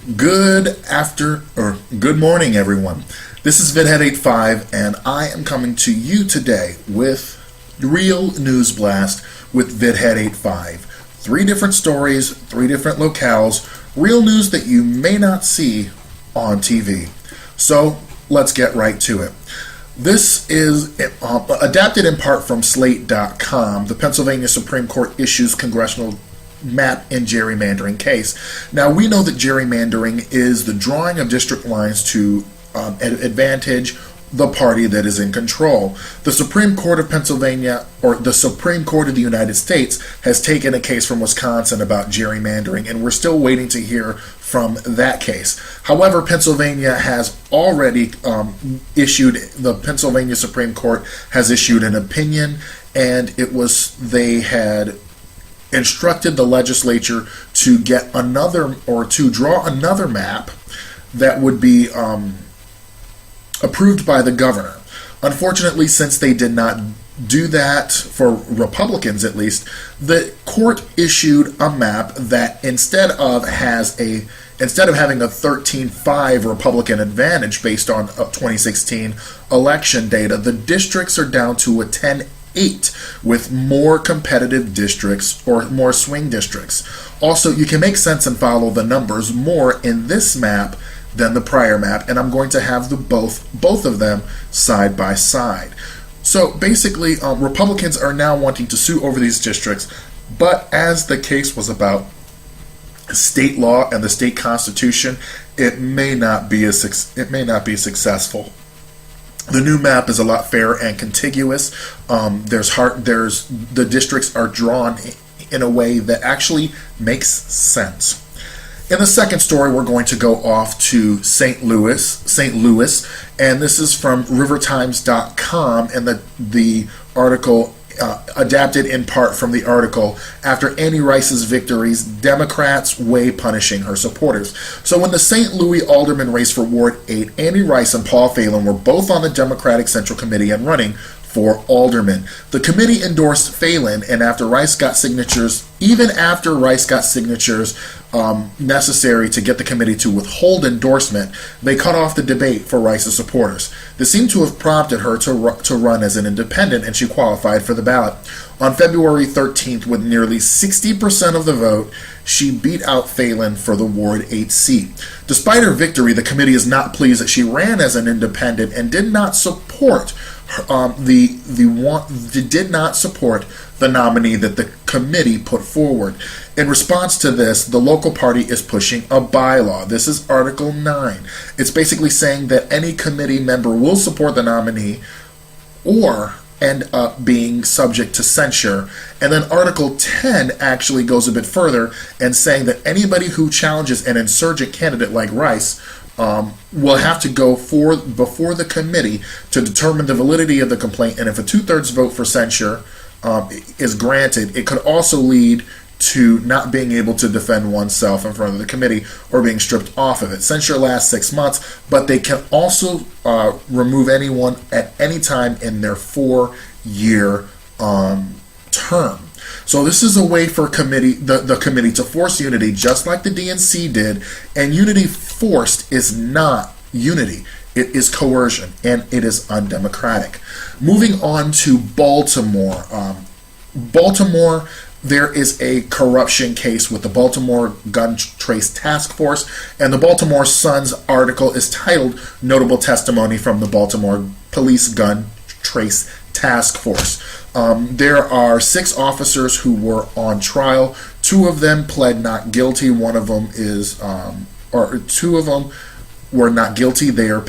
Good morning, everyone. This is Vidhead85, and I am coming to you today with Real Newsblast with Vidhead85. 3 different stories, 3 different locales, real news that you may not see on TV. So let's get right to it. This is adapted in part from Slate.com. The Pennsylvania Supreme Court issues congressional map and gerrymandering case. Now, we know that gerrymandering is the drawing of district lines to advantage the party that is in control. The Supreme Court of Pennsylvania, or the Supreme Court of the United States, has taken a case from Wisconsin about gerrymandering, and we're still waiting to hear from that case. However, Pennsylvania has already the Pennsylvania Supreme Court has issued an opinion, and they had instructed the legislature to get to draw another map that would be approved by the governor. Unfortunately, since they did not do that, for Republicans at least, the court issued a map that instead of having a 13-5 Republican advantage based on 2016 election data, the districts are down to a 10-8 with more competitive districts or more swing districts. Also, you can make sense and follow the numbers more in this map than the prior map, and I'm going to have both of them side by side. So basically, Republicans are now wanting to sue over these districts, but as the case was about state law and the state constitution, it may not be successful. The new map is a lot fairer and contiguous. The districts are drawn in a way that actually makes sense. In the second story, we're going to go off to St. Louis, and this is from rivertimes.com, and the article adapted in part from the article, "After Annie Rice's victories, Democrats weigh punishing her supporters." So when the St. Louis alderman race for Ward 8, Annie Rice and Paul Phelan were both on the Democratic Central Committee and running for alderman. The committee endorsed Phelan, and even after Rice got signatures necessary to get the committee to withhold endorsement, they cut off the debate for Rice's supporters. This seemed to have prompted her to run as an independent, and she qualified for the ballot. On February 13th, with nearly 60% of the vote, she beat out Phelan for the Ward 8 seat. Despite her victory, the committee is not pleased that she ran as an independent and did not support the nominee that the committee put forward. In response to this, the local party is pushing a bylaw. This is Article 9. It's basically saying that any committee member will support the nominee or end up being subject to censure. And then Article 10 actually goes a bit further and saying that anybody who challenges an insurgent candidate like Rice will have to go before the committee to determine the validity of the complaint, and if a 2/3 vote for censure is granted, it could also lead to not being able to defend oneself in front of the committee or being stripped off of it. Censure lasts 6 months, but they can also remove anyone at any time in their 4-year term. So this is a way for the committee to force unity, just like the DNC did, and unity forced is not unity. It is coercion, and it is undemocratic. Moving on to Baltimore. Baltimore, there is a corruption case with the Baltimore Gun Trace Task Force, and the Baltimore Sun's article is titled "Notable Testimony from the Baltimore Police Gun Trace Task Force." There are 6 officers who were on trial. 2 of them pled not guilty. One of them two of them were not guilty. They are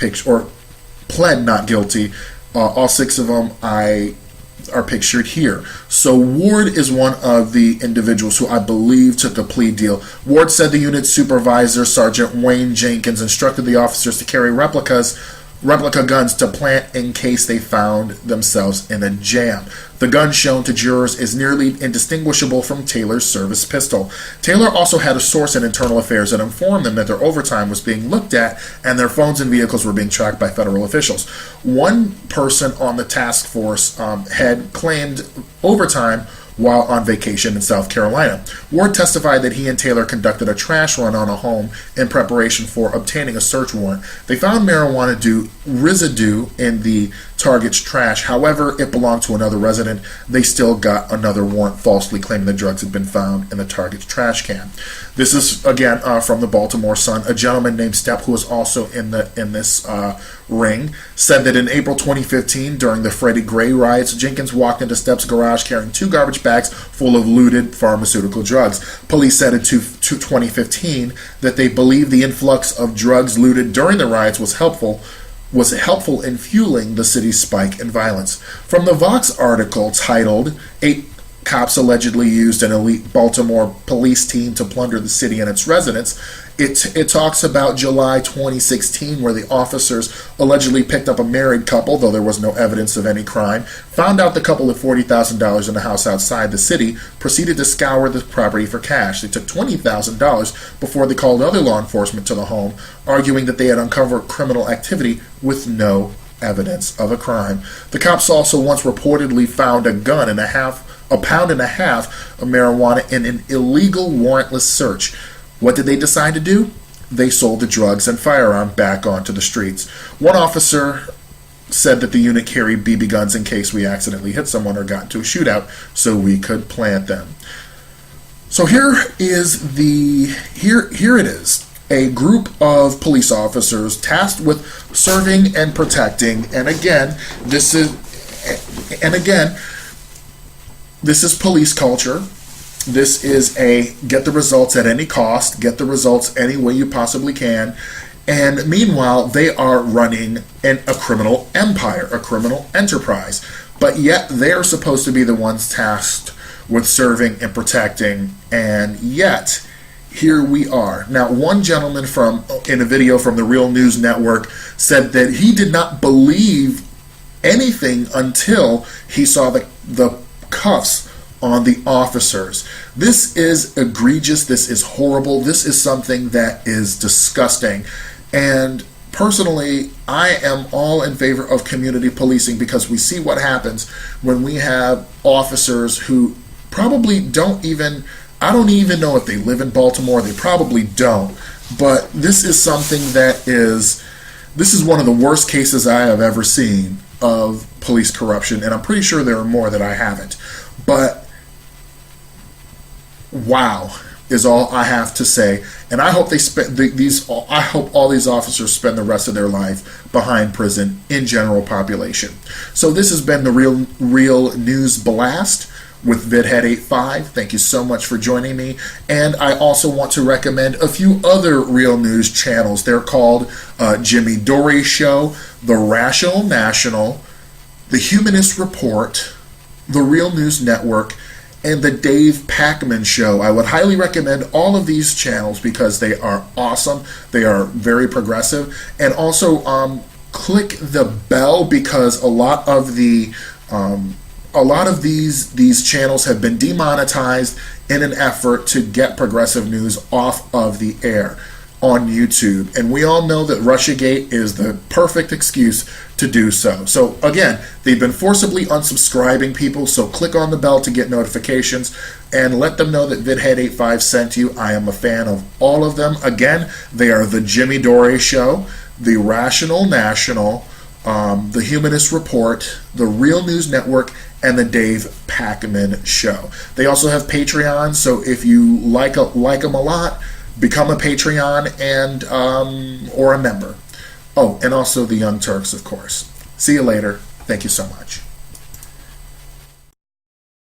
pled not guilty. All 6 of them are pictured here. So Ward is one of the individuals who I believe took a plea deal. Ward said the unit's supervisor, Sergeant Wayne Jenkins, instructed the officers to carry replica guns to plant in case they found themselves in a jam. The gun shown to jurors is nearly indistinguishable from Taylor's service pistol. Taylor also had a source in internal affairs that informed them that their overtime was being looked at and their phones and vehicles were being tracked by federal officials. One person on the task force had claimed overtime while on vacation in South Carolina. Ward testified that he and Taylor conducted a trash run on a home in preparation for obtaining a search warrant. They found marijuana residue in the target's trash. However, it belonged to another resident. They still got another warrant falsely claiming the drugs had been found in the target's trash can. This is, again, from the Baltimore Sun. A gentleman named Stepp, who was also in this ring, said that in April 2015, during the Freddie Gray riots, Jenkins walked into Stepp's garage carrying 2 garbage bags full of looted pharmaceutical drugs. Police said in 2015 that they believe the influx of drugs looted during the riots was helpful in fueling the city's spike in violence. From the Vox article titled 8 Cops Allegedly Used an Elite Baltimore Police Team to Plunder the City and Its Residents, it talks about July 2016, where the officers allegedly picked up a married couple, though there was no evidence of any crime, found out the couple had $40,000 in a house outside the city, proceeded to scour the property for cash. They took $20,000 before they called other law enforcement to the home, arguing that they had uncovered criminal activity with no evidence of a crime. The cops also once reportedly found a pound and a half of marijuana in an illegal warrantless search. What did they decide to do? They sold the drugs and firearm back onto the streets. One officer said that the unit carried BB guns in case we accidentally hit someone or got into a shootout, so we could plant them. So here it is. A group of police officers tasked with serving and protecting, and again, this is police culture. This is a get the results at any cost, get the results any way you possibly can. And meanwhile, they are running a criminal empire, a criminal enterprise. But yet they're supposed to be the ones tasked with serving and protecting. And yet, here we are. Now, one gentleman in a video from the Real News Network said that he did not believe anything until he saw the cuffs on the officers. This is egregious. This is horrible. This is something that is disgusting. And personally, I am all in favor of community policing, because we see what happens when we have officers who probably I don't even know if they live in Baltimore. They probably don't. But this is something this is one of the worst cases I have ever seen of police corruption, and I'm pretty sure there are more that I haven't. But wow is all I have to say, and I hope I hope all these officers spend the rest of their life behind prison in general population. So this has been the Real News Blast with Vidhead85. Thank you so much for joining me. And I also want to recommend a few other Real News channels. They're called Jimmy Dore Show, The Rational National, The Humanist Report, The Real News Network, and The Dave Pakman Show. I would highly recommend all of these channels because they are awesome. They are very progressive. And also click the bell, because a lot of these channels have been demonetized in an effort to get progressive news off of the air on YouTube. And we all know that Russiagate is the perfect excuse to do so. So again, they've been forcibly unsubscribing people, so click on the bell to get notifications and let them know that Vidhead85 sent you. I am a fan of all of them. Again, they are The Jimmy Dore Show, The Rational National, The Humanist Report, The Real News Network, and The Dave Pakman Show. They also have Patreon, so if you like them a lot, become a Patreon and or a member. Oh, and also the Young Turks, of course. See you later. Thank you so much.